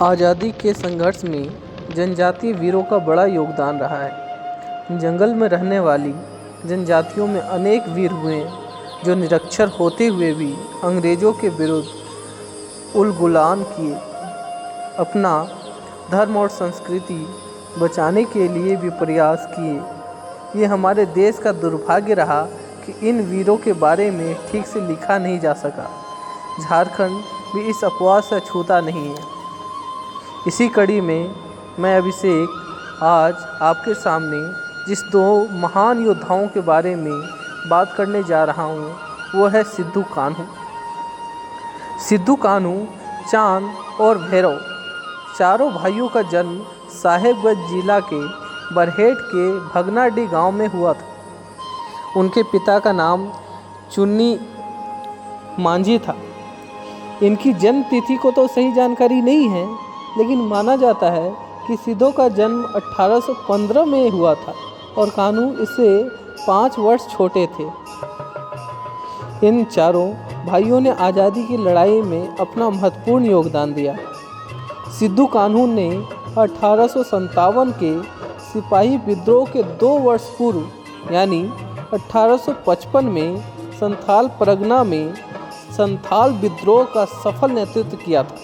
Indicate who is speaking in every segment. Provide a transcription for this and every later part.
Speaker 1: आज़ादी के संघर्ष में जनजातीय वीरों का बड़ा योगदान रहा है। जंगल में रहने वाली जनजातियों में अनेक वीर हुए जो निरक्षर होते हुए भी अंग्रेज़ों के विरुद्ध उलगुलान किए। अपना धर्म और संस्कृति बचाने के लिए भी प्रयास किए। ये हमारे देश का दुर्भाग्य रहा कि इन वीरों के बारे में ठीक से लिखा नहीं जा सका। झारखंड भी इस अपवाद से छूता नहीं है। इसी कड़ी में मैं अभिषेक आज आपके सामने जिस दो महान योद्धाओं के बारे में बात करने जा रहा हूँ वो है सिद्धू कान्हू। सिद्धू कान्हू, चांद और भैरव चारों भाइयों का जन्म साहेबगंज जिला के बरहेट के भगनाडीह गांव में हुआ था। उनके पिता का नाम चुन्नी मांझी था। इनकी जन्म तिथि को तो सही जानकारी नहीं है, लेकिन माना जाता है कि सिद्धू का जन्म 1815 में हुआ था और कान्हू इससे 5 वर्ष छोटे थे। इन चारों भाइयों ने आज़ादी की लड़ाई में अपना महत्वपूर्ण योगदान दिया। सिद्धू कान्हू ने 1857 के सिपाही विद्रोह के 2 वर्ष पूर्व यानी 1855 में संथाल परगना में संथाल विद्रोह का सफल नेतृत्व किया था।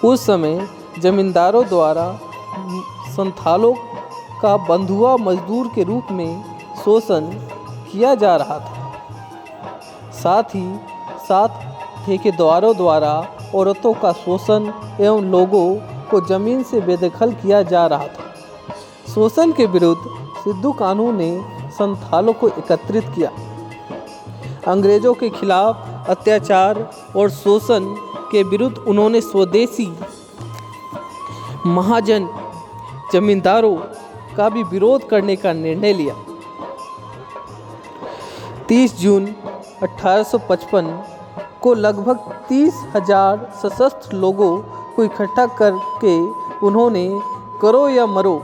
Speaker 1: उस समय जमींदारों द्वारा संथालों का बंधुआ मजदूर के रूप में शोषण किया जा रहा था। साथ ही साथ ठेकेदारों द्वारा औरतों का शोषण एवं लोगों को ज़मीन से बेदखल किया जा रहा था। शोषण के विरुद्ध सिद्धू कान्हू ने संथालों को एकत्रित किया। अंग्रेज़ों के खिलाफ अत्याचार और शोषण के विरुद्ध उन्होंने स्वदेशी महाजन जमींदारों का भी विरोध करने का निर्णय लिया। 30 जून 1855 को लगभग 30,000 सशस्त्र लोगों को इकट्ठा करके उन्होंने करो या मरो,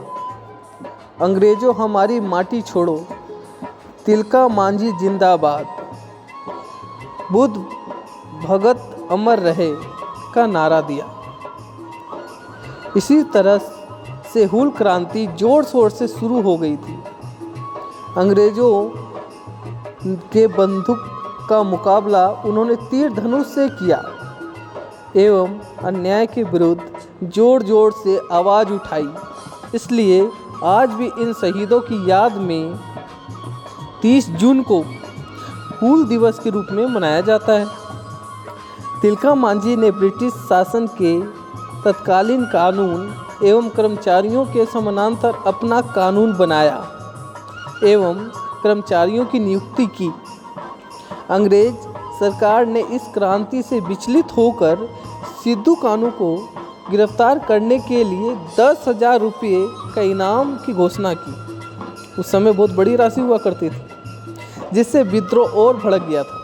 Speaker 1: अंग्रेज़ों हमारी माटी छोड़ो, तिलका मांझी जिंदाबाद, बुद्ध भगत अमर रहे का नारा दिया। इसी तरह से हूल क्रांति जोर शोर से शुरू हो गई थी। अंग्रेज़ों के बंदूक का मुकाबला उन्होंने तीर धनुष से किया एवं अन्याय के विरुद्ध जोर जोर से आवाज़ उठाई। इसलिए आज भी इन शहीदों की याद में 30 जून को हूल दिवस के रूप में मनाया जाता है। तिलका मांझी ने ब्रिटिश शासन के तत्कालीन कानून एवं कर्मचारियों के समानांतर अपना कानून बनाया एवं कर्मचारियों की नियुक्ति की। अंग्रेज सरकार ने इस क्रांति से विचलित होकर सिद्धू कान्हू को गिरफ्तार करने के लिए 10,000 रुपये का इनाम की घोषणा की। उस समय बहुत बड़ी राशि हुआ करती थी, जिससे विद्रोह और भड़क गया था।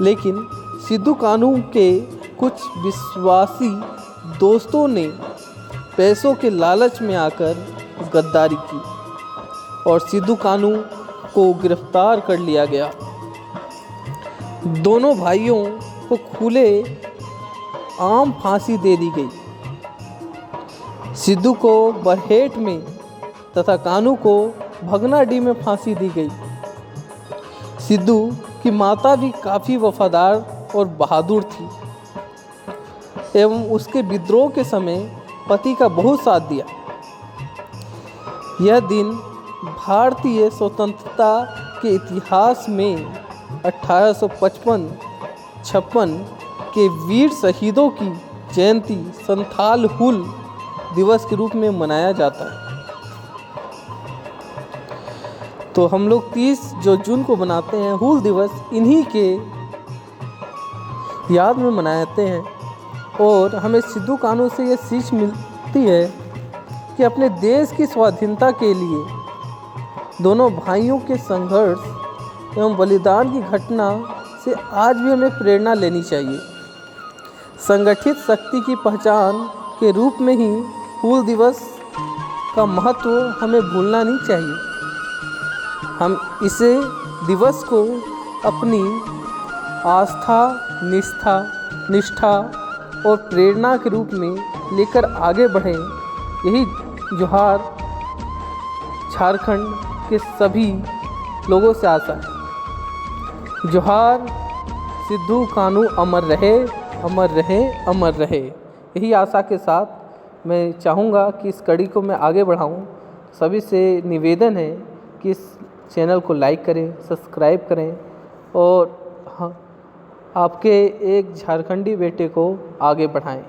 Speaker 1: लेकिन सिद्धू कान्हू के कुछ विश्वासी दोस्तों ने पैसों के लालच में आकर गद्दारी की और सिद्धू कान्हू को गिरफ्तार कर लिया गया। दोनों भाइयों को खुले आम फांसी दे दी गई। सिद्धू को बरहेट में तथा कान्हू को भगनाडीह में फांसी दी गई। सिद्धू की माता भी काफ़ी वफादार और बहादुर थी एवं उसके विद्रोह के समय पति का बहुत साथ दिया। यह दिन भारतीय स्वतंत्रता के इतिहास में 1855-56 के वीर शहीदों की जयंती संथाल हूल दिवस के रूप में मनाया जाता है। तो हम लोग 30 जून को मनाते हैं हूल दिवस, इन्हीं के याद में मनाते हैं। और हमें सिद्धू कान्हू से ये सीख मिलती है कि अपने देश की स्वाधीनता के लिए दोनों भाइयों के संघर्ष एवं बलिदान की घटना से आज भी हमें प्रेरणा लेनी चाहिए। संगठित शक्ति की पहचान के रूप में ही हूल दिवस का महत्व हमें भूलना नहीं चाहिए। हम इसे दिवस को अपनी आस्था, निष्ठा और प्रेरणा के रूप में लेकर आगे बढ़ें। यही जोहार झारखंड के सभी लोगों से आशा है। जोहार, सिद्धू कान्हू अमर रहे, अमर रहे, अमर रहे। यही आशा के साथ मैं चाहूँगा कि इस कड़ी को मैं आगे बढ़ाऊँ। सभी से निवेदन है कि इस चैनल को लाइक करें, सब्सक्राइब करें और हाँ, आपके एक झारखंडी बेटे को आगे बढ़ाएं।